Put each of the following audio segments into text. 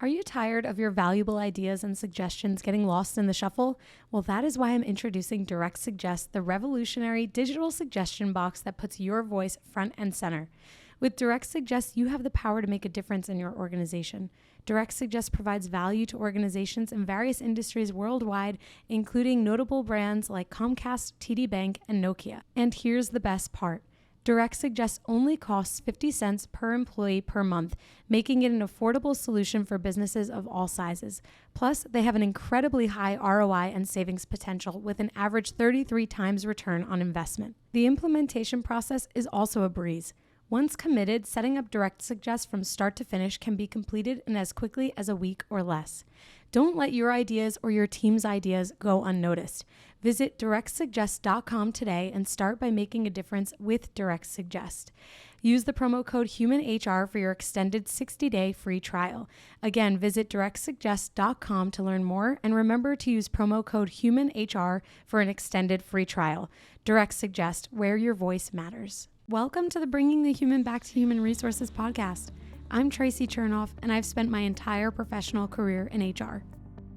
Are you tired of your valuable ideas and suggestions getting lost in the shuffle? Well, that is why I'm introducing Direct Suggest, the revolutionary digital suggestion box that puts your voice front and center. With Direct Suggest, you have the power to make a difference in your organization. Direct Suggest provides value to organizations in various industries worldwide, including notable brands like Comcast, TD Bank, and Nokia. And here's the best part. Direct Suggest only costs 50 cents per employee per month, making it an affordable solution for businesses of all sizes. Plus, they have an incredibly high ROI and savings potential with an average 33 times return on investment. The implementation process is also a breeze. Once committed, setting up Direct Suggest from start to finish can be completed in as quickly as a week or less. Don't let your ideas or your team's ideas go unnoticed. Visit directsuggest.com today and start by making a difference with Direct Suggest. Use the promo code HUMANHR for your extended 60-day free trial. Again, visit directsuggest.com to learn more, and remember to use promo code HUMANHR for an extended free trial. Direct Suggest, where your voice matters. Welcome to the Bringing the Human Back to Human Resources podcast. I'm Tracy Chernoff, and I've spent my entire professional career in HR.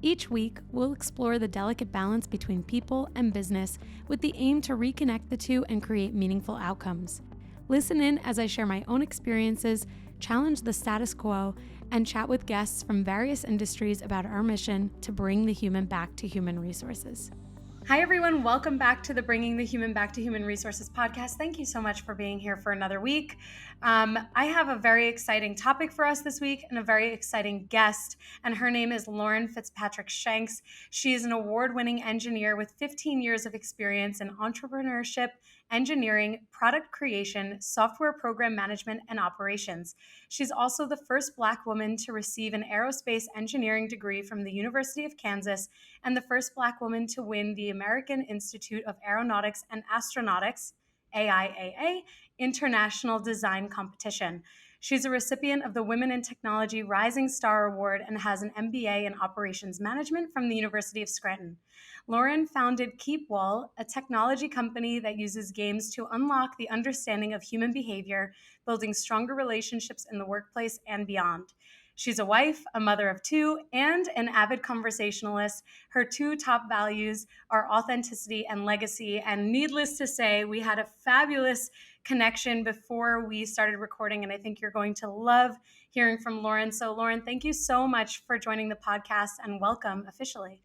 Each week, we'll explore the delicate balance between people and business with the aim to reconnect the two and create meaningful outcomes. Listen in as I share my own experiences, challenge the status quo, and chat with guests from various industries about our mission to bring the human back to human resources. Hi, everyone. Welcome back to the Bringing the Human Back to Human Resources podcast. Thank you so much for being here for another week. I have a very exciting topic for us this week and a very exciting guest, and her name is Lauren Fitzpatrick Shanks. She is an award-winning engineer with 15 years of experience in entrepreneurship, engineering, product creation, software program management, and operations. She's also the first Black woman to receive an Aerospace Engineering degree from the University of Kansas and the first Black woman to win the American Institute of Aeronautics and Astronautics, AIAA, International Design Competition. She's a recipient of the Women in Technology Rising Star Award and has an MBA in Operations Management from the University of Scranton. Lauren founded KeepWOL, a technology company that uses games to unlock the understanding of human behavior, building stronger relationships in the workplace and beyond. She's a wife, a mother of two, and an avid conversationalist. Her two top values are authenticity and legacy. And needless to say, we had a fabulous connection before we started recording, and I think you're going to love hearing from Lauren. So Lauren, thank you so much for joining the podcast, and welcome officially.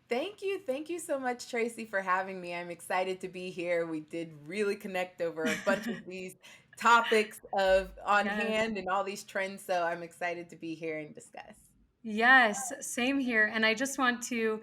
Thank you. Thank you so much, Tracy, for having me. I'm excited to be here. We did really connect over a bunch of these topics on hand and all these trends. So I'm excited to be here and discuss. Yes, same here. And I just want to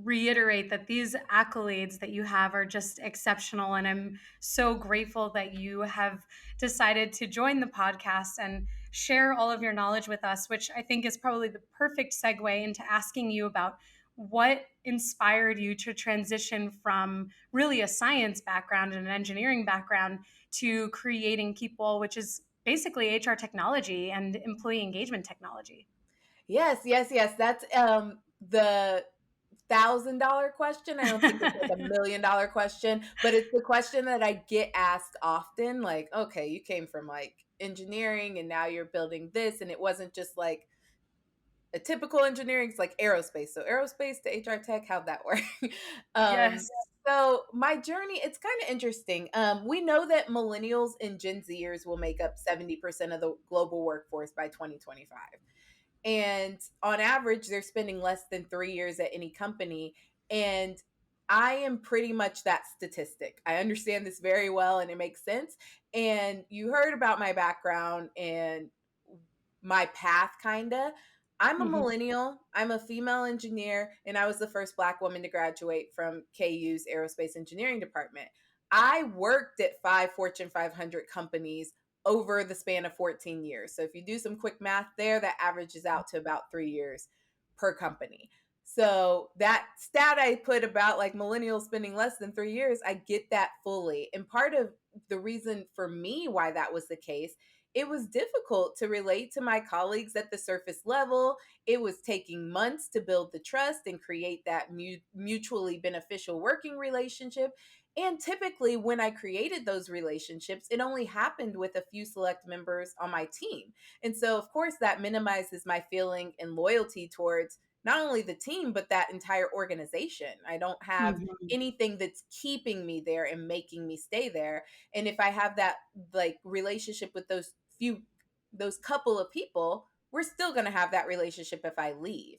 reiterate that these accolades that you have are just exceptional. And I'm so grateful that you have decided to join the podcast and share all of your knowledge with us, which I think is probably the perfect segue into asking you about what inspired you to transition from really a science background and an engineering background to creating KeepWOL, which is basically HR technology and employee engagement technology. Yes. That's the $1,000 question. I don't think it's like $1 million question, but it's the question that I get asked often. Like, okay, you came from like engineering and now you're building this, and it wasn't just like a typical engineering. It's like aerospace. So aerospace to HR tech, how'd that work? Yes. So my journey, it's kind of interesting. We know that millennials and Gen Zers will make up 70% of the global workforce by 2025. And on average, they're spending less than 3 years at any company. And I am pretty much that statistic. I understand this very well and it makes sense. And you heard about my background and my path, kind of. I'm a millennial. I'm a female engineer, and I was the first Black woman to graduate from KU's Aerospace Engineering department. I worked at 5 Fortune 500 companies over the span of 14 years. So if you do some quick math there, that averages out to about 3 years per company. So that stat I put about like millennials spending less than 3 years, I get that fully. And part of the reason for me why that was the case, it was difficult to relate to my colleagues at the surface level. It was taking months to build the trust and create that mutually beneficial working relationship. And typically, when I created those relationships, it only happened with a few select members on my team. And so, of course, that minimizes my feeling and loyalty towards not only the team, but that entire organization. I don't have Mhm. anything that's keeping me there and making me stay there. And if I have that like relationship with those couple of people, we're still going to have that relationship if I leave.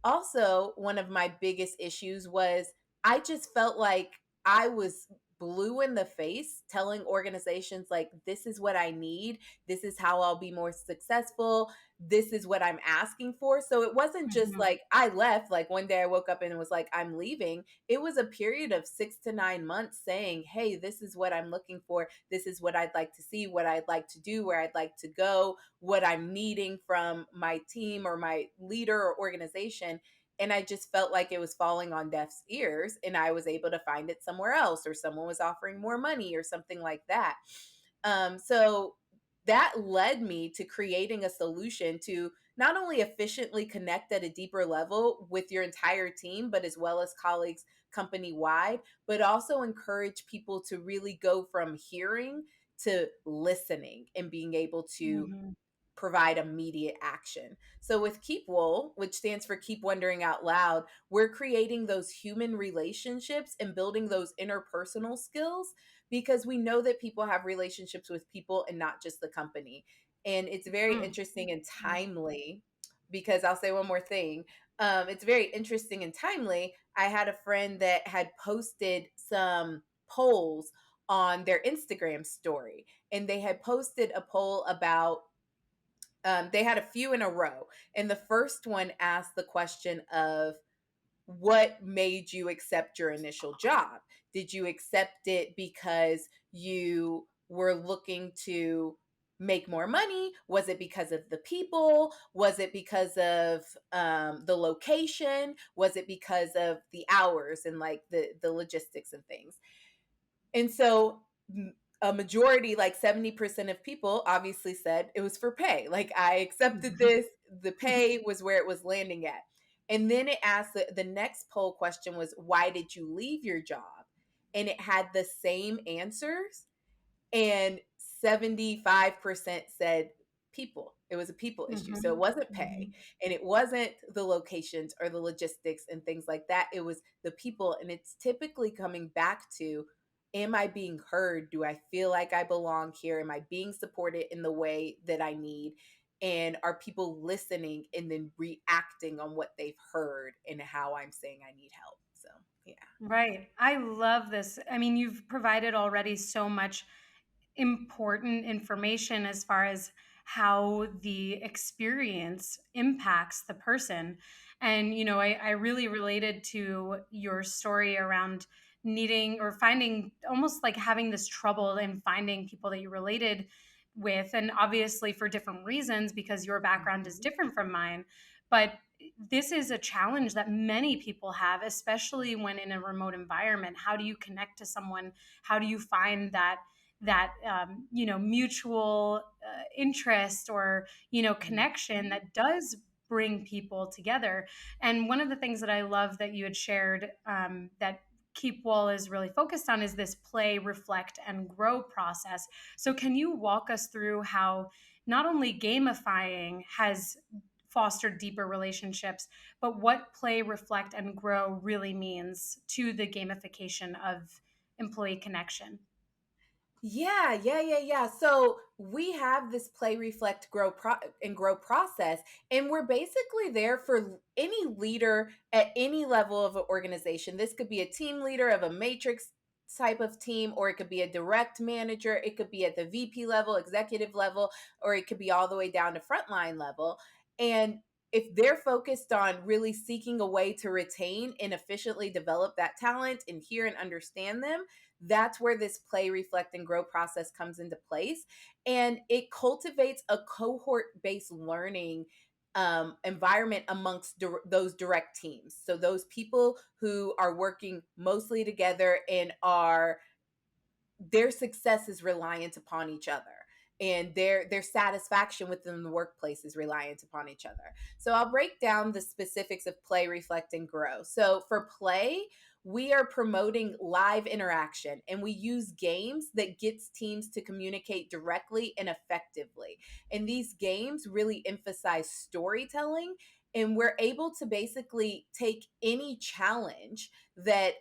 Also, one of my biggest issues was I just felt like I was blue in the face telling organizations like this is what I need, this is how I'll be more successful, this is what I'm asking for. So it wasn't just Mhm. like I left, like one day I woke up and was like I'm leaving. It was a period of 6 to 9 months saying, "Hey, this is what I'm looking for. This is what I'd like to see, what I'd like to do, where I'd like to go, what I'm needing from my team or my leader or organization." And I just felt like it was falling on deaf ears, and I was able to find it somewhere else, or someone was offering more money or something like that. So that led me to creating a solution to not only efficiently connect at a deeper level with your entire team, but as well as colleagues company wide, but also encourage people to really go from hearing to listening and being able to Mhm. provide immediate action. So with KeepWOL, which stands for Keep Wondering Out Loud, we're creating those human relationships and building those interpersonal skills because we know that people have relationships with people and not just the company. And it's very Mm. interesting and timely because I'll say one more thing. It's very interesting and timely. I had a friend that had posted some polls on their Instagram story, and they had posted a poll about they had a few in a row. And the first one asked the question of what made you accept your initial job? Did you accept it because you were looking to make more money? Was it because of the people? Was it because of the location? Was it because of the hours and like the logistics and things? And so a majority, like 70% of people obviously said it was for pay. Like I accepted Mhm. this, the pay was where it was landing at. And then it asked the next poll question was, why did you leave your job? And it had the same answers, and 75% said people. It was a people issue. So it Mhm. wasn't pay, Mhm. and it wasn't the locations or the logistics and things like that. It was the people. And it's typically coming back to, am I being heard? Do I feel like I belong here? Am I being supported in the way that I need? And are people listening and then reacting on what they've heard and how I'm saying I need help? So, yeah. Right. I love this. I mean, you've provided already so much important information as far as how the experience impacts the person. And, I really related to your story around needing or finding almost like having this trouble in finding people that you related with. And obviously for different reasons, because your background is Mhm. different from mine. But this is a challenge that many people have, especially when in a remote environment. How do you connect to someone? How do you find that mutual interest or connection Mhm. that does bring people together? And one of the things that I love that you had shared, that KeepWOL is really focused on, is this play, reflect, and grow process. So can you walk us through how not only gamifying has fostered deeper relationships, but what play, reflect, and grow really means to the gamification of employee connection? Yeah. So we have this play, reflect, and grow process, and we're basically there for any leader at any level of an organization. This could be a team leader of a matrix type of team, or it could be a direct manager. It could be at the VP level, executive level, or it could be all the way down to frontline level. And if they're focused on really seeking a way to retain and efficiently develop that talent and hear and understand them, that's where this play, reflect, and grow process comes into place. And it cultivates a cohort based learning environment amongst those direct teams. So, those people who are working mostly together and are their success is reliant upon each other. and their satisfaction within the workplace is reliant upon each other. So I'll break down the specifics of play, reflect, and grow. So for play, we are promoting live interaction, and we use games that gets teams to communicate directly and effectively. And these games really emphasize storytelling, and we're able to basically take any challenge that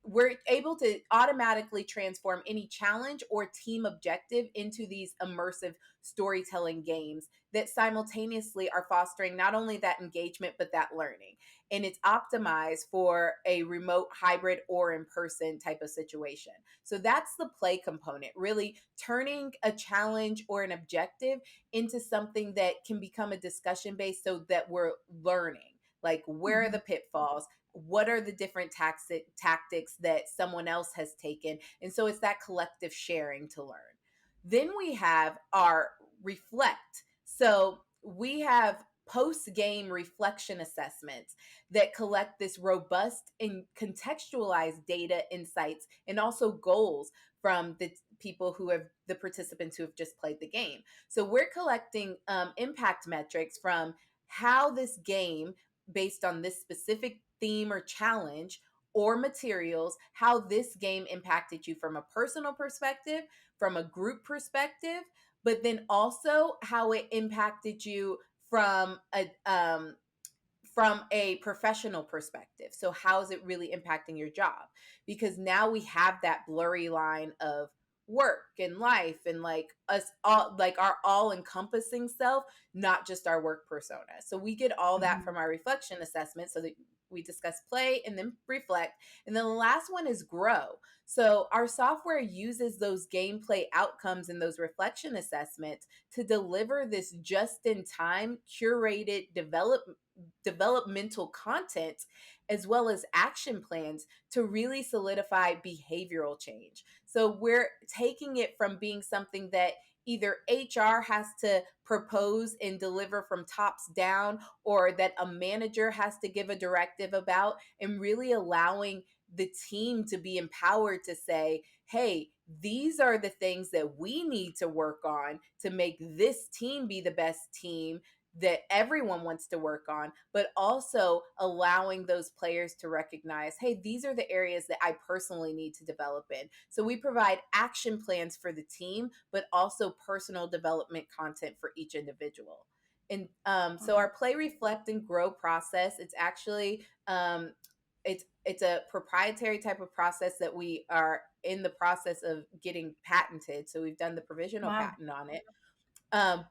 we're able to automatically transform any challenge or team objective into these immersive storytelling games that simultaneously are fostering not only that engagement but that learning. And it's optimized for a remote, hybrid, or in person type of situation. So that's the play component, really turning a challenge or an objective into something that can become a discussion base so that we're learning. Like, where are Mhm. the pitfalls? What are the different tactics that someone else has taken? And so it's that collective sharing to learn. Then we have our reflect. So we have post game reflection assessments that collect this robust and contextualized data, insights, and also goals from the participants who have just played the game. So we're collecting impact metrics from how this game, based on this specific theme or challenge or materials, how this game impacted you from a personal perspective, from a group perspective, but then also how it impacted you from a professional perspective. So how is it really impacting your job? Because now we have that blurry line of work and life and like us all, like our all encompassing self, not just our work persona. So we get all that Mhm. from our reflection assessment, so that we discuss play and then reflect. And then the last one is grow. So our software uses those gameplay outcomes and those reflection assessments to deliver this just in time curated developmental content, as well as action plans to really solidify behavioral change. So we're taking it from being something that either HR has to propose and deliver from tops down, or that a manager has to give a directive about, and really allowing the team to be empowered to say, hey, these are the things that we need to work on to make this team be the best team that everyone wants to work on, but also allowing those players to recognize, hey, these are the areas that I personally need to develop in. So we provide action plans for the team, but also personal development content for each individual. And so our play, reflect, and grow process, it's actually it's a proprietary type of process that we are in the process of getting patented. So we've done the provisional Wow. patent on it.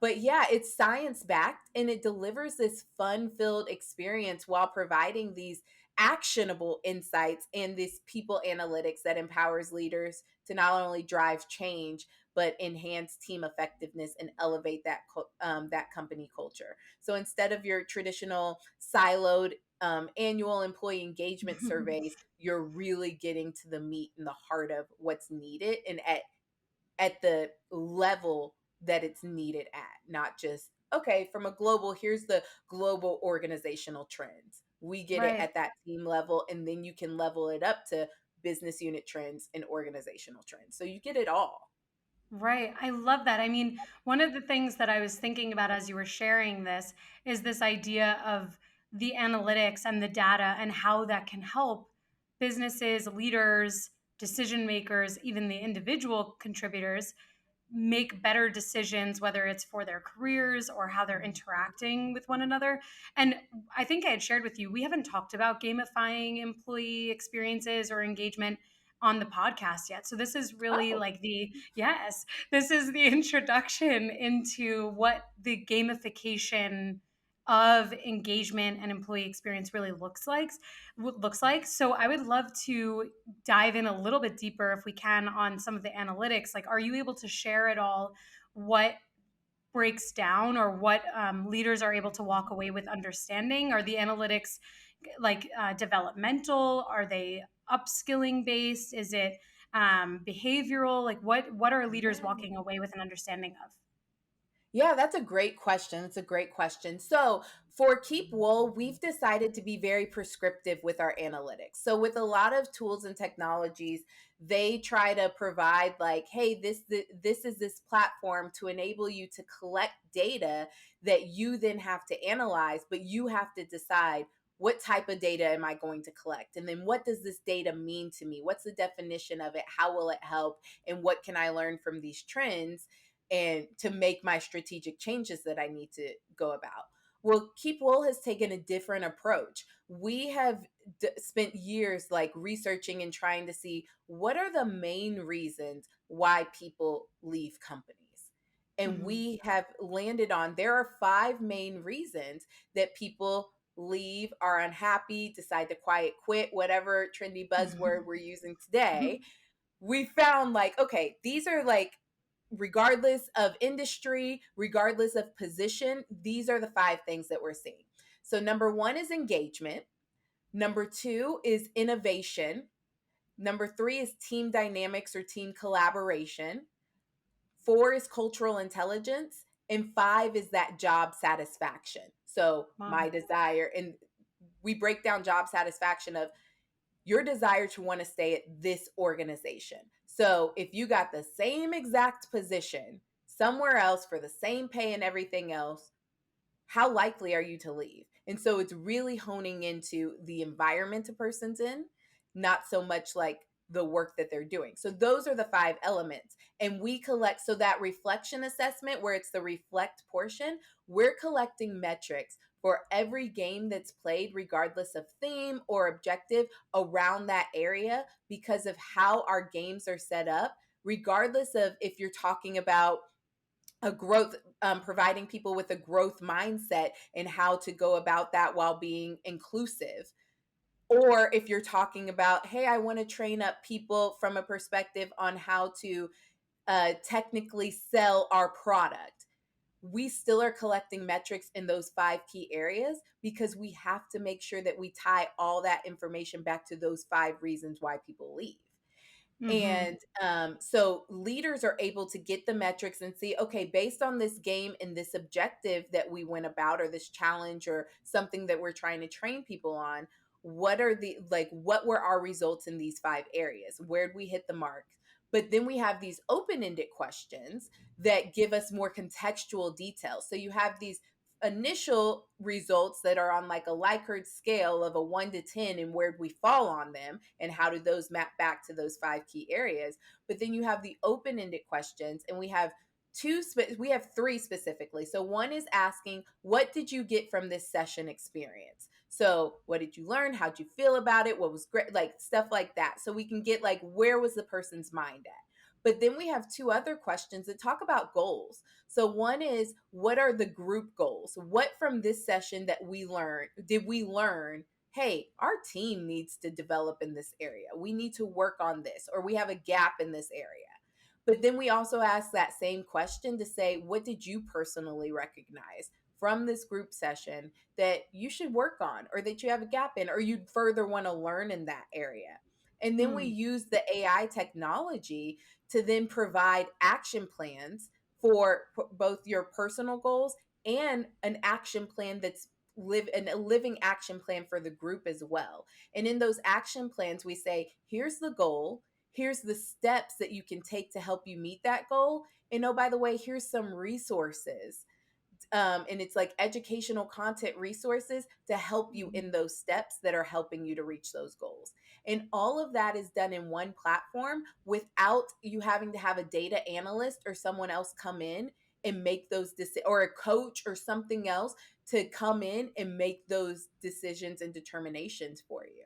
But yeah, it's science backed, and it delivers this fun filled experience while providing these actionable insights and this people analytics that empowers leaders to not only drive change but enhance team effectiveness and elevate that company culture. So instead of your traditional siloed annual employee engagement surveys, you're really getting to the meat and the heart of what's needed, and at the level that it's needed at, not just, okay, from a global, here's the global organizational trends. We get it Right. at that team level, and then you can level it up to business unit trends and organizational trends. So you get it all. Right. I love that. I mean, one of the things that I was thinking about as you were sharing this is this idea of the analytics and the data and how that can help businesses, leaders, decision makers, even the individual contributors make better decisions, whether it's for their careers or how they're interacting with one another. And I think I had shared with you, we haven't talked about gamifying employee experiences or engagement on the podcast yet. So this is really Oh, like yes, this is the introduction into what the gamification of engagement and employee experience really looks like. So I would love to dive in a little bit deeper if we can on some of the analytics. Like, are you able to share at all what breaks down or what leaders are able to walk away with understanding? Are the analytics like developmental? Are they upskilling based? Is it behavioral? Like, what are leaders yeah. walking away with an understanding of? Yeah, that's a great question. It's a great question. So, for KeepWOL, we've decided to be very prescriptive with our analytics. So, with a lot of tools and technologies, they try to provide like, hey, this is this platform to enable you to collect data that you then have to analyze, but you have to decide what type of data am I going to collect? And then what does this data mean to me? What's the definition of it? How will it help? And what can I learn from these trends? And to make my strategic changes that I need to go about. Well, KeepWOL has taken a different approach. We have spent years like researching and trying to see what are the main reasons why people leave companies. And Mhm. we have landed on there are five main reasons that people leave, are unhappy, decide to quiet quit, whatever trendy buzzword we're using today. We found like, okay, these are like, regardless of industry, regardless of position, these are the five things that we're seeing. So, number one is engagement. Number two is innovation. Number three is team dynamics or team collaboration. Four is cultural intelligence. And five is that job satisfaction. So, Wow. my desire, and we break down job satisfaction of your desire to want to stay at this organization. So if you got the same exact position somewhere else for the same pay and everything else, how likely are you to leave? And so it's really honing into the environment a person's in, not so much like the work that they're doing. So those are the five elements. And we collect, so that reflection assessment, where it's the reflect portion, we're collecting metrics for every game that's played, regardless of theme or objective around that area, because of how our games are set up, regardless of if you're talking about a growth, providing people with a growth mindset and how to go about that while being inclusive, or if you're talking about, hey, I want to train up people from a perspective on how to technically sell our product. We still are collecting metrics in those five key areas because we have to make sure that we tie all that information back to those five reasons why people leave. Mhm. And so leaders are able to get the metrics and see, okay, based on this game and this objective that we went about, or this challenge or something that we're trying to train people on, what are the, like, what were our results in these five areas? Where'd we hit the mark? But then we have these open ended questions that give us more contextual details. So you have these initial results that are on like a Likert scale of a 1 to 10, and where we fall on them and how do those map back to those five key areas. But then you have the open-ended questions, and we have we have three specifically. So one is asking, what did you get from this session experience? So what did you learn? How'd you feel about it? What was great? Like stuff like that, so we can get like, where was the person's mind at? But then we have two other questions that talk about goals. So one is, what are the group goals? What from this session that we learned did we learn? Hey, our team needs to develop in this area. We need to work on this, or we have a gap in this area. But then we also ask that same question to say, what did you personally recognize from this group session that you should work on, or that you have a gap in, or you'd further want to learn in that area? And then we Mm. use the AI technology to then provide action plans for both your personal goals and an action plan that's a living action plan for the group as well. And in those action plans, we say, here's the goal, here's the steps that you can take to help you meet that goal, and oh, by the way, here's some resources, and it's like educational content resources to help you Mhm. in those steps that are helping you to reach those goals. And all of that is done in one platform without you having to have a data analyst or someone else come in and make those or a coach or something else to come in and make those decisions and determinations for you.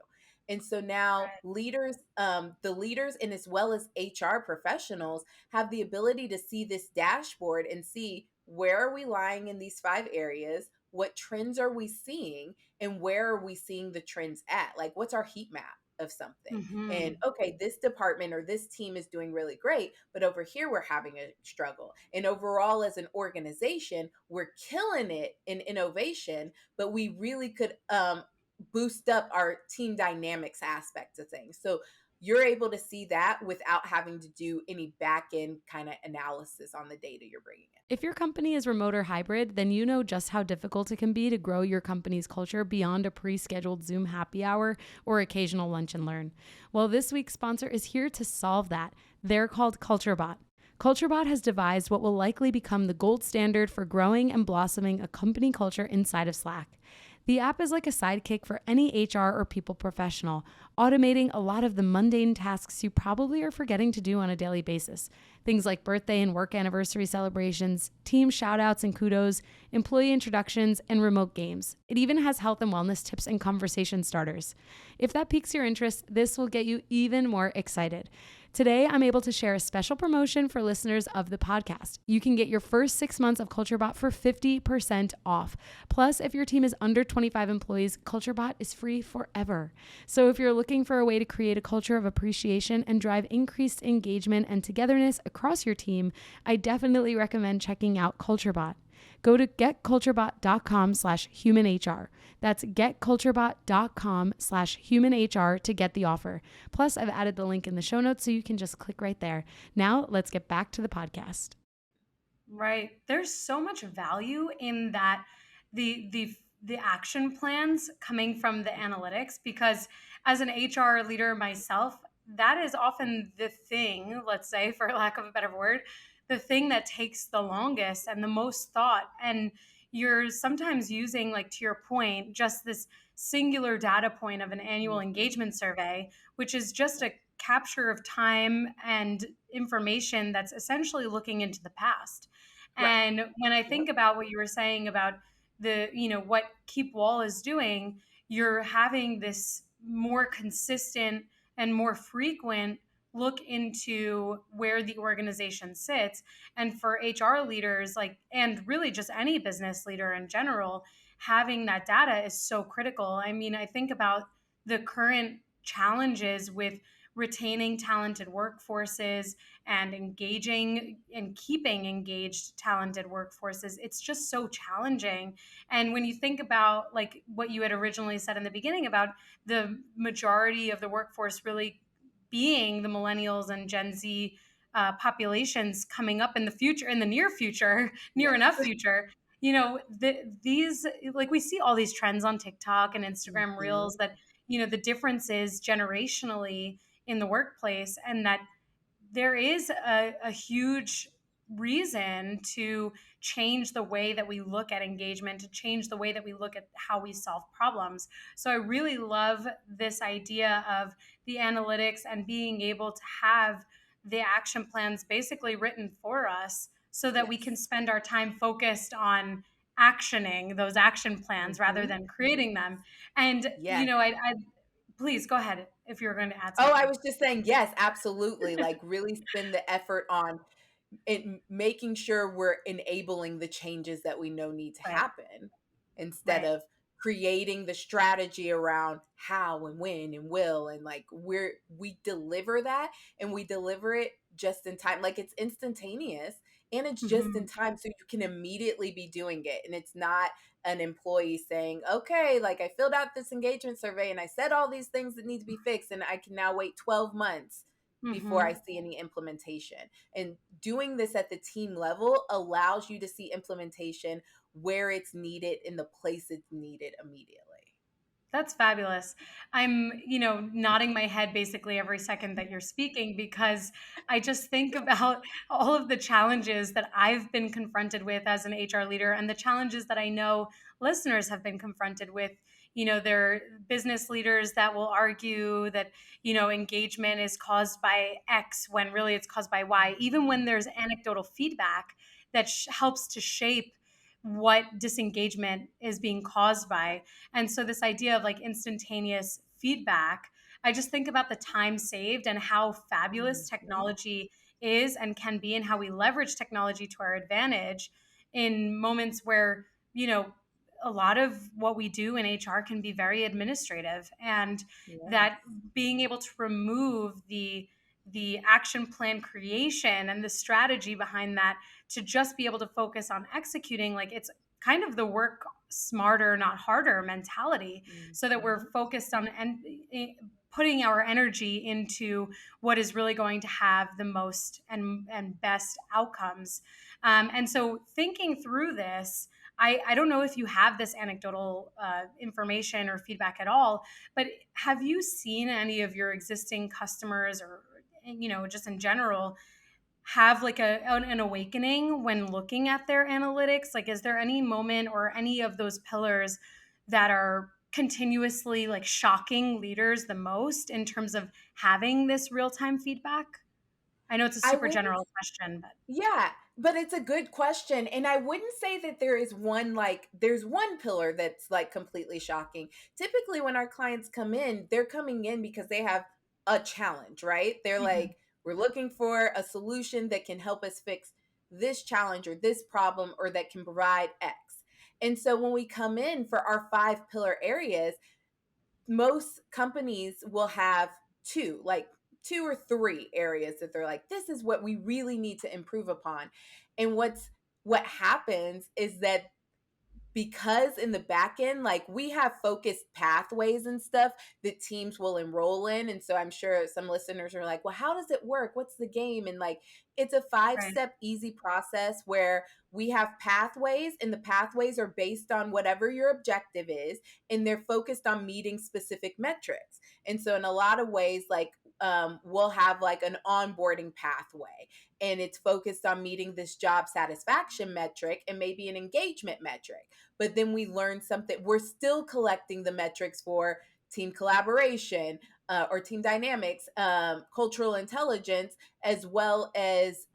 And so now leaders, the leaders, and as well as HR professionals, have the ability to see this dashboard and see, where are we lying in these five areas? What trends are we seeing? And where are we seeing the trends at? Like, what's our heat map of something? And Mhm. okay, this department or this team is doing really great, but over here we're having a struggle. And overall, as an organization, we're killing it in innovation, but we really could boost up our team dynamics aspect of things. So you're able to see that without having to do any back end kind of analysis on the data you're bringing in. If your company is remote or hybrid, then you know just how difficult it can be to grow your company's culture beyond a pre-scheduled Zoom happy hour or occasional lunch and learn. Well, this week's sponsor is here to solve that. They're called CultureBot. CultureBot has devised what will likely become the gold standard for growing and blossoming a company culture inside of Slack. The app is like a sidekick for any HR or people professional, automating a lot of the mundane tasks you probably are forgetting to do on a daily basis. Things like birthday and work anniversary celebrations, team shoutouts and kudos, employee introductions, and remote games. It even has health and wellness tips and conversation starters. If that piques your interest, this will get you even more excited. Today, I'm able to share a special promotion for listeners of the podcast. You can get your first 6 months of CultureBot for 50% off. Plus, if your team is under 25 employees, CultureBot is free forever. So if you're looking for a way to create a culture of appreciation and drive increased engagement and togetherness across your team, I definitely recommend checking out CultureBot. Go to getculturebot.com/humanhr. That's getculturebot.com/humanhr to get the offer. Plus, I've added the link in the show notes so you can just click right there. Now, let's get back to the podcast. Right. There's so much value in that the action plans coming from the analytics, because as an HR leader myself, that is often the thing, let's say for lack of a better word, the thing that takes the longest and the most thought. And you're sometimes using, like to your point, just this singular data point of an annual engagement survey, which is just a capture of time and information that's essentially looking into the past. Right. And when I think Yep. about what you were saying about what KeepWOL is doing, you're having this more consistent and more frequent look into where the organization sits. And for HR leaders, like, and really just any business leader in general, having that data is so critical. I mean, I think about the current challenges with retaining talented workforces and engaging and keeping engaged talented workforces. It's just so challenging. And when you think about like what you had originally said in the beginning about the majority of the workforce really being the millennials and Gen Z populations coming up in the future, in the near future, near Yes. enough future, these, like, we see all these trends on TikTok and Instagram Mhm. reels that, the difference is generationally in the workplace, and that there is a huge reason to change the way that we look at engagement, to change the way that we look at how we solve problems. So I really love this idea of the analytics and being able to have the action plans basically written for us so that we can Yes. spend our time focused on actioning those action plans rather Mhm. than creating them. And, Yes. I please go ahead if you're going to add Oh, I something. was just saying, yes, absolutely. Like, really spend the effort on making sure we're enabling the changes that we know need to Right. happen instead Right. of creating the strategy around how and when and will, and like we deliver that, and we deliver it just in time, like it's instantaneous, and it's just in Mhm. time, so you can immediately be doing it, and it's not an employee saying, okay, like I filled out this engagement survey and I said all these things that need to be fixed, and I can now wait 12 months before I Mhm. see any implementation. And doing this at the team level allows you to see implementation where it's needed in the place it's needed immediately. That's fabulous. I'm, nodding my head basically every second that you're speaking, because I just think about all of the challenges that I've been confronted with as an HR leader and the challenges that I know listeners have been confronted with. They're business leaders that will argue that, engagement is caused by X when really it's caused by Y, even when there's anecdotal feedback that helps to shape what disengagement is being caused by. And so this idea of like instantaneous feedback, I just think about the time saved and how fabulous Mhm. technology is and can be, and how we leverage technology to our advantage in moments where, a lot of what we do in HR can be very administrative, and Yes. that being able to remove the action plan creation and the strategy behind that to just be able to focus on executing, like, it's kind of the work smarter not harder mentality, so that we're Mhm. focused on and putting our energy into what is really going to have the most and best outcomes. And so thinking through this, I don't know if you have this anecdotal information or feedback at all, but have you seen any of your existing customers or, just in general, have like an awakening when looking at their analytics? Like, is there any moment or any of those pillars that are continuously like shocking leaders the most in terms of having this real-time feedback? I know it's a I super wouldn't. general question, but Yeah, but it's a good question. And I wouldn't say that there is one, like, there's one pillar that's like completely shocking. Typically, when our clients come in, they're coming in because they have a challenge, right? They're Mhm. like, we're looking for a solution that can help us fix this challenge or this problem or that can provide X. And so when we come in for our five pillar areas, most companies will have two, like two or three areas that they're like, this is what we really need to improve upon. And what happens is that because in the back end, like we have focused pathways and stuff that teams will enroll in. And so I'm sure some listeners are like, well, how does it work? What's the game? And like, it's a Right. five-step easy process where we have pathways, and the pathways are based on whatever your objective is, and they're focused on meeting specific metrics. And so in a lot of ways, like, we'll have like an onboarding pathway, and it's focused on meeting this job satisfaction metric and maybe an engagement metric. But then we learn something. We're still collecting the metrics for team collaboration, or team dynamics, cultural intelligence, as well as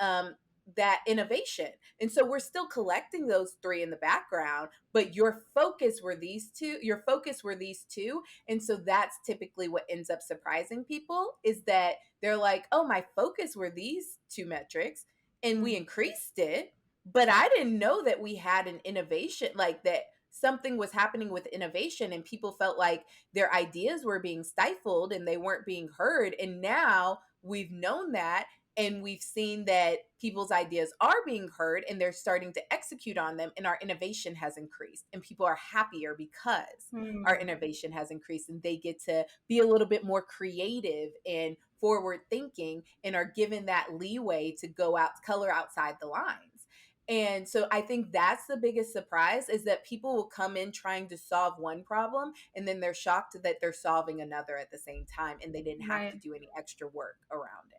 that innovation. And so we're still collecting those three in the background, but your focus were these two. And so that's typically what ends up surprising people, is that they're like, oh, my focus were these two metrics and we Mm. increased it, but I didn't know that we had an innovation, like that something was happening with innovation and people felt like their ideas were being stifled and they weren't being heard. And now we've known that, and we've seen that people's ideas are being heard and they're starting to execute on them, and our innovation has increased and people are happier because our Mm. innovation has increased, and they get to be a little bit more creative and forward thinking and are given that leeway to go out, color outside the lines. And so I think that's the biggest surprise, is that people will come in trying to solve one problem and then they're shocked that they're solving another at the same time and they didn't have to Right. do any extra work around it.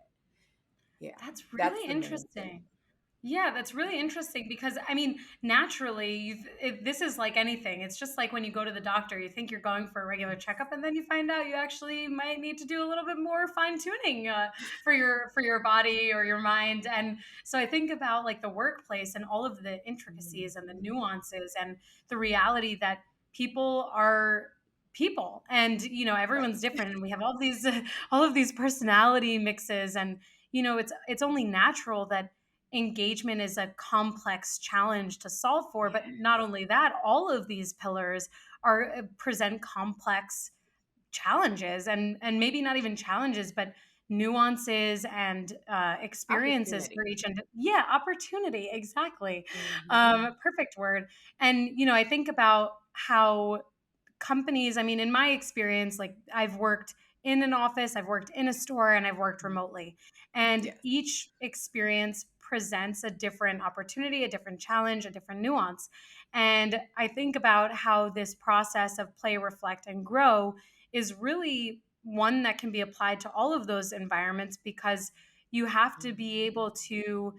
Yeah. That's That's really the main thing. interesting. Yeah, that's really interesting because I mean, naturally, this is like anything. It's just like when you go to the doctor, you think you're going for a regular checkup, and then you find out you actually might need to do a little bit more fine tuning for your body or your mind. And so I think about like the workplace and all of the intricacies and the nuances and the reality that people are people, and Right. everyone's different, and we have all these all of these personality mixes, and it's only natural that engagement is a complex challenge to solve for. But not only that, all of these pillars are present complex challenges, and maybe not even challenges, but nuances and experiences Opportunity. for each. And yeah, opportunity, exactly. Hmm. Perfect word. And I think about how companies, I mean, in my experience, like I've worked in an office, I've worked in a store, and I've worked remotely. And Yes. each experience presents a different opportunity, a different challenge, a different nuance. And I think about how this process of play, reflect, and grow is really one that can be applied to all of those environments, because you have to be able to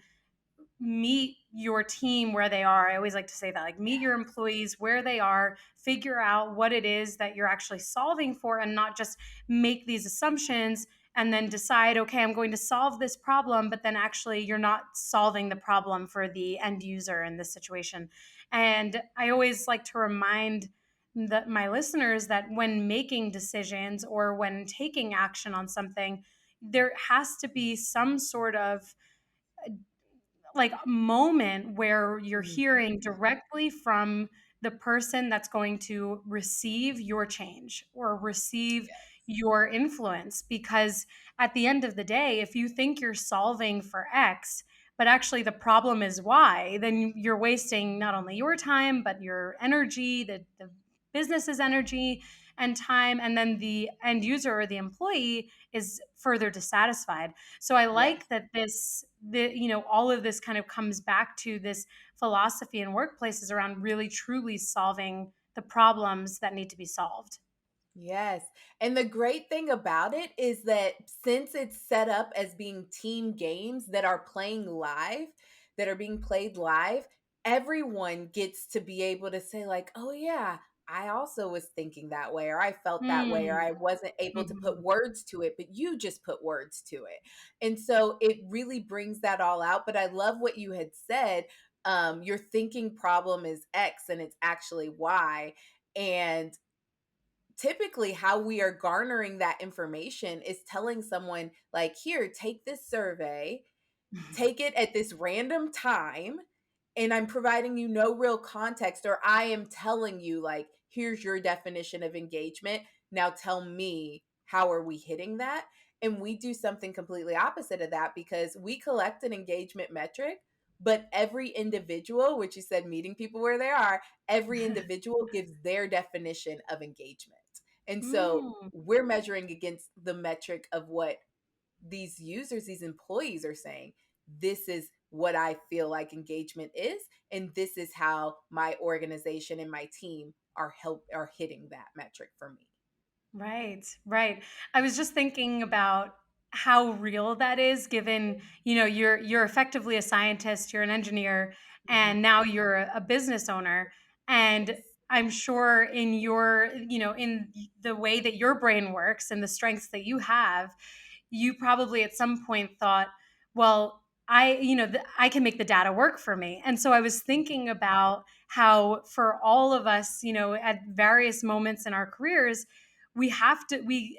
meet your team where they are. I always like to say that, like, meet your Yes. employees where they are, figure out what it is that you're actually solving for, and not just make these assumptions and then decide, okay, I'm going to solve this problem, but then actually you're not solving the problem for the end user in this situation. And I always like to remind my listeners that when making decisions or when taking action on something, there has to be some sort of like moment where you're Hmm. hearing directly from the person that's going to receive your change or receive Yes. your influence. Because at the end of the day, if you think you're solving for X, but actually the problem is Y, then you're wasting not only your time, but your energy, the business's energy and time, and then the end user or the employee is further dissatisfied. So I Yes. like that all of this kind of comes back to this philosophy in workplaces around really truly solving the problems that need to be solved. Yes. And the great thing about it is that since it's set up as being team games that are playing live, that are being played live, everyone gets to be able to say, like, oh, yeah, I also was thinking that way, or I felt that way, or Mm. I wasn't able to put Mhm. words to it, but you just put words to it. And so it really brings that all out. But I love what you had said. Your thinking problem is X and it's actually Y. And typically how we are garnering that information is telling someone, like, here, take this survey, take it at this random time, and I'm providing you no real context, or I am telling you, like, here's your definition of engagement, now tell me, how are we hitting that? And we do something completely opposite of that, because we collect an engagement metric, but every individual, which you said meeting people where they are, every individual gives their definition of engagement. And so Mm. we're measuring against the metric of what these users, these employees are saying. This is what I feel like engagement is, and this is how my organization and my team are hitting that metric for me. Right, right. I was just thinking about how real that is given, you're effectively a scientist, you're an engineer, Mhm. and now you're a business owner. And Yes. I'm sure in in the way that your brain works and the strengths that you have, you probably at some point thought, well, I can make the data work for me. And so I was thinking about how for all of us, at various moments in our careers, we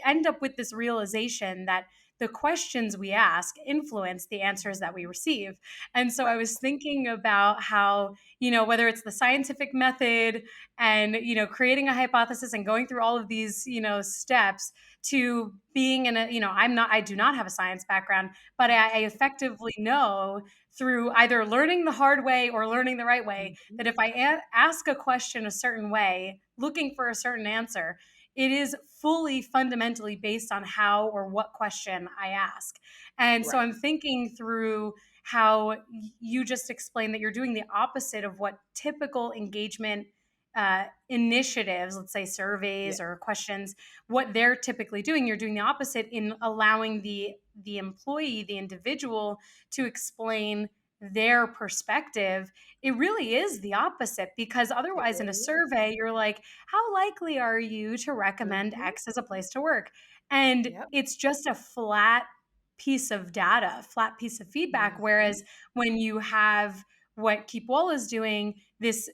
end up with this realization that the questions we ask influence the answers that we receive. And so I Right. was thinking about how, whether it's the scientific method and, creating a hypothesis and going through all of these, steps to being in a, I do not have a science background, but I effectively know through either learning the hard way or learning the right way Mhm. that if I ask a question a certain way, looking for a certain answer, it is fully fundamentally based on how or what question I ask. And so Right. I'm thinking through how you just explained that you're doing the opposite of what typical engagement initiatives, let's say Yeah. surveys or questions, what they're typically doing. You're doing the opposite in allowing the employee, the individual, to explain their perspective. It really is the opposite, because It otherwise in a really is. survey you're like, how likely are you to recommend Mhm. X as a place to work? And Yep. it's just a flat piece of data, a flat piece of feedback. Mhm. Whereas when you have what KeepWOL is doing, this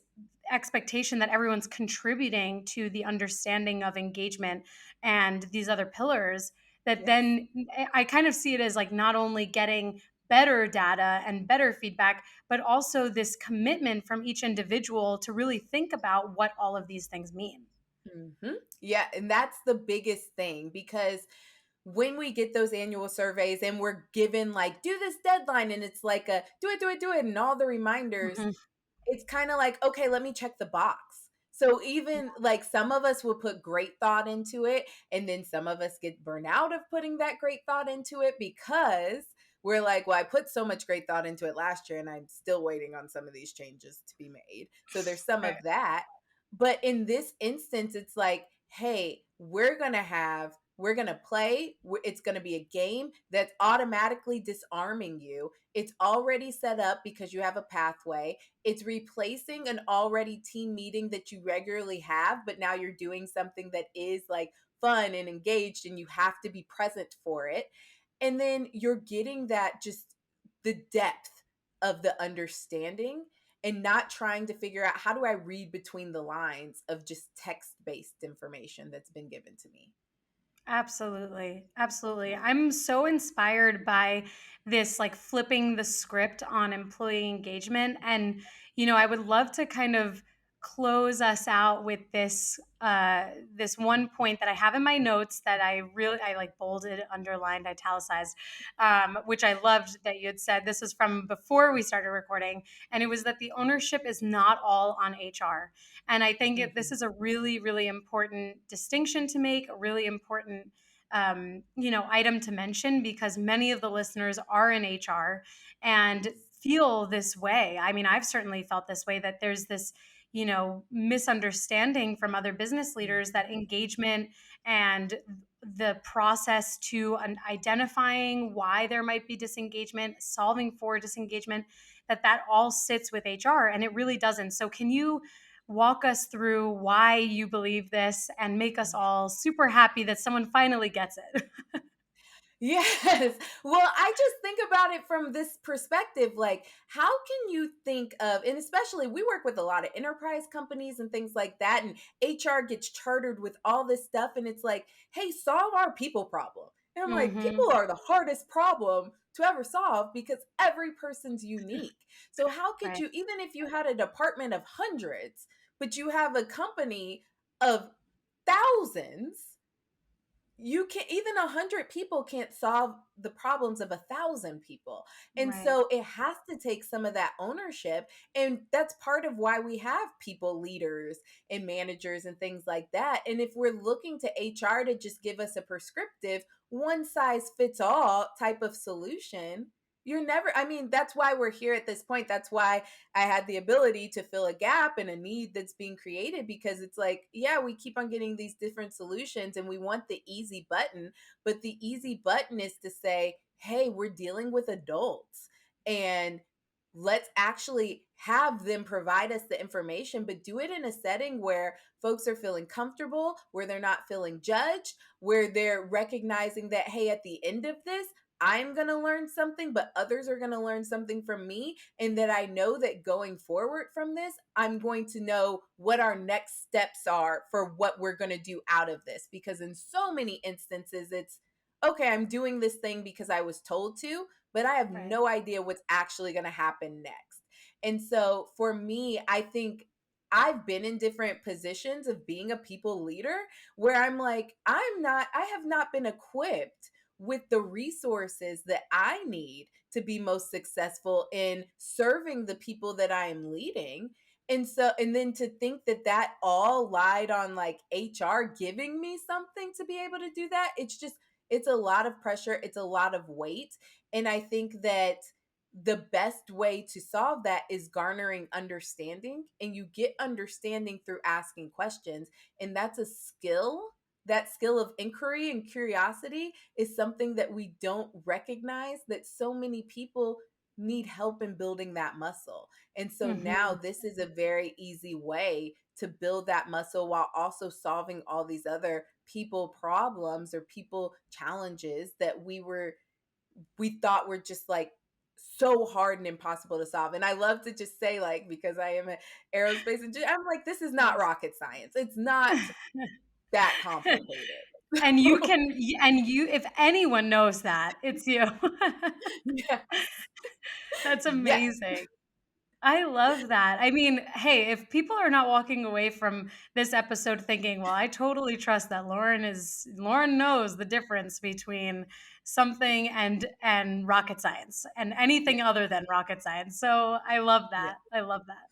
expectation that everyone's contributing to the understanding of engagement and these other pillars, that Yes. then I kind of see it as like not only getting better data and better feedback, but also this commitment from each individual to really think about what all of these things mean. Yeah, and that's the biggest thing, because when we get those annual surveys and we're given, like, do this deadline, and it's like a do it, do it, do it, and all the reminders, Mhm. it's kind of like, okay, let me check the box. So even like some of us will put great thought into it, and then some of us get burnt out of putting that great thought into it, because we're like, well, I put so much great thought into it last year and I'm still waiting on some of these changes to be made. So there's some Right. of that. But in this instance, it's like, hey, we're going to play. It's going to be a game that's automatically disarming you. It's already set up because you have a pathway. It's replacing an already team meeting that you regularly have, but now you're doing something that is like fun and engaged, and you have to be present for it. And then you're getting that, just the depth of the understanding, and not trying to figure out, how do I read between the lines of just text based information that's been given to me. Absolutely. Absolutely. Yeah. I'm so inspired by this, like flipping the script on employee engagement. And, I would love to kind of close us out with this one point that I have in my notes that I like bolded, underlined, italicized, which I loved that you had said. This was from before we started recording, and it was that the ownership is not all on HR. And I think this Mhm. is a really, really important distinction to make, a really important item to mention, because many of the listeners are in HR and Yes. feel this way. I mean, I've certainly felt this way, that there's this misunderstanding from other business leaders that engagement and the process to identifying why there might be disengagement, solving for disengagement, that all sits with HR, and it really doesn't. So can you walk us through why you believe this and make us all super happy that someone finally gets it? Yes. Well, I just think about it from this perspective. Like, how can you think of, and especially we work with a lot of enterprise companies and things like that, and HR gets chartered with all this stuff. And it's like, hey, solve our people problem. And I'm like, Mm-hmm. people are the hardest problem to ever solve because every person's unique. So, how could Right. you, even if you had a department of hundreds, but you have a company of thousands, you can't, even 100 people can't solve the problems of 1,000 people. And Right. so it has to take some of that ownership, and that's part of why we have people leaders and managers and things like that. And if we're looking to HR to just give us a prescriptive one size fits all type of solution, you're never, I mean, that's why we're here at this point. That's why I had the ability to fill a gap and a need that's being created, because it's like, yeah, we keep on getting these different solutions and we want the easy button, but the easy button is to say, hey, we're dealing with adults, and let's actually have them provide us the information, but do it in a setting where folks are feeling comfortable, where they're not feeling judged, where they're recognizing that, hey, at the end of this, I'm going to learn something, but others are going to learn something from me. And that I know that going forward from this, I'm going to know what our next steps are for what we're going to do out of this. Because in so many instances, it's okay, I'm doing this thing because I was told to, but I have Right. no idea what's actually going to happen next. And so for me, I think I've been in different positions of being a people leader where I'm like, I have not been equipped with the resources that I need to be most successful in serving the people that I am leading. And so, and then to think that that all lied on like HR giving me something to be able to do that, it's just, it's a lot of pressure, it's a lot of weight. And I think that the best way to solve that is garnering understanding. And you get understanding through asking questions. And that's a skill. That skill of inquiry and curiosity is something that we don't recognize, that so many people need help in building that muscle. And so now Mm-hmm. this is a very easy way to build that muscle while also solving all these other people problems or people challenges that we thought were just like so hard and impossible to solve. And I love to just say, like, because I am an aerospace engineer, I'm like, this is not Yes. rocket science. It's not that complicated. And you, if anyone knows that, it's you. Yes. That's Yes. amazing. I love that. I mean, hey, if people are not walking away from this episode thinking, well, I totally trust that Lauren knows the difference between something and rocket science and Yeah. anything other than rocket science. So I love Yeah. that. I love that.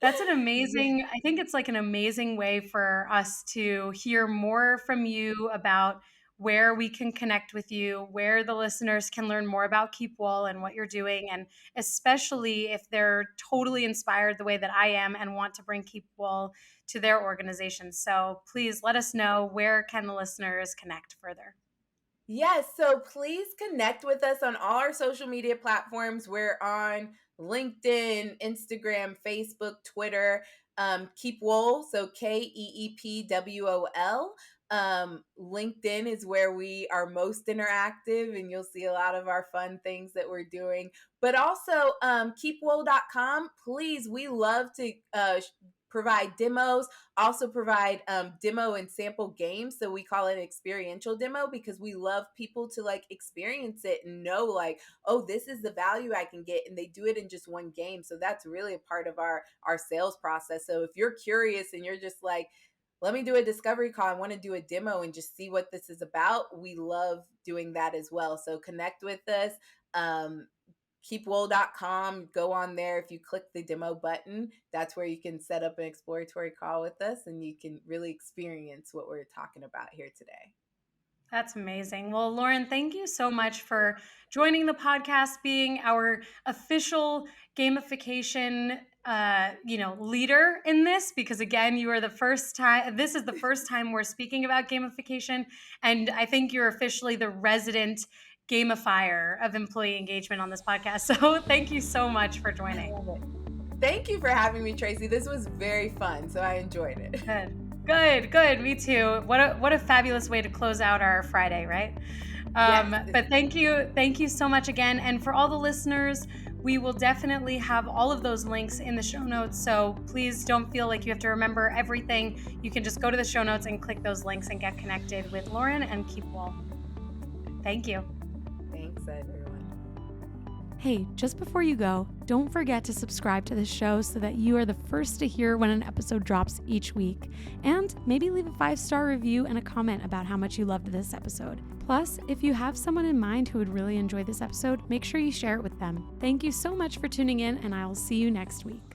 That's an Yeah. amazing, I think it's like an amazing way for us to hear more from you about where we can connect with you, where the listeners can learn more about KeepWOL and what you're doing, and especially if they're totally inspired the way that I am and want to bring KeepWOL to their organization. So please let us know, where can the listeners connect further? Yes, so please connect with us on all our social media platforms. We're on LinkedIn, Instagram, Facebook, Twitter. KeepWOL, so KeepWOL. LinkedIn is where we are most interactive, and you'll see a lot of our fun things that we're doing. But also, keepwol.com. Please, we love to provide demos, also provide demo and sample games. So we call it an experiential demo because we love people to like experience it and know like, oh, this is the value I can get. And they do it in just one game. So that's really a part of our sales process. So if you're curious and you're just like, let me do a discovery call, I want to do a demo and just see what this is about, we love doing that as well. So connect with us. KeepWOL.com, go on there. If you click the demo button, that's where you can set up an exploratory call with us and you can really experience what we're talking about here today. That's amazing. Well, Lauren, thank you so much for joining the podcast, being our official gamification leader in this, because again, you are the first time, this is the first time we're speaking about gamification. And I think you're officially the resident gamifier of employee engagement on this podcast. So thank you so much for joining. Thank you for having me, Tracy. This was very fun. So I enjoyed it. Good. Me too. What a fabulous way to close out our Friday, right? Yes. But thank you so much again. And for all the listeners, we will definitely have all of those links in the show notes. So please don't feel like you have to remember everything. You can just go to the show notes and click those links and get connected with Lauren and KeepWOL. Thank you. Thanks, everyone. Hey, just before you go, don't forget to subscribe to this show so that you are the first to hear when an episode drops each week. And maybe leave a 5-star review and a comment about how much you loved this episode. Plus, if you have someone in mind who would really enjoy this episode, make sure you share it with them. Thank you so much for tuning in, and I will see you next week.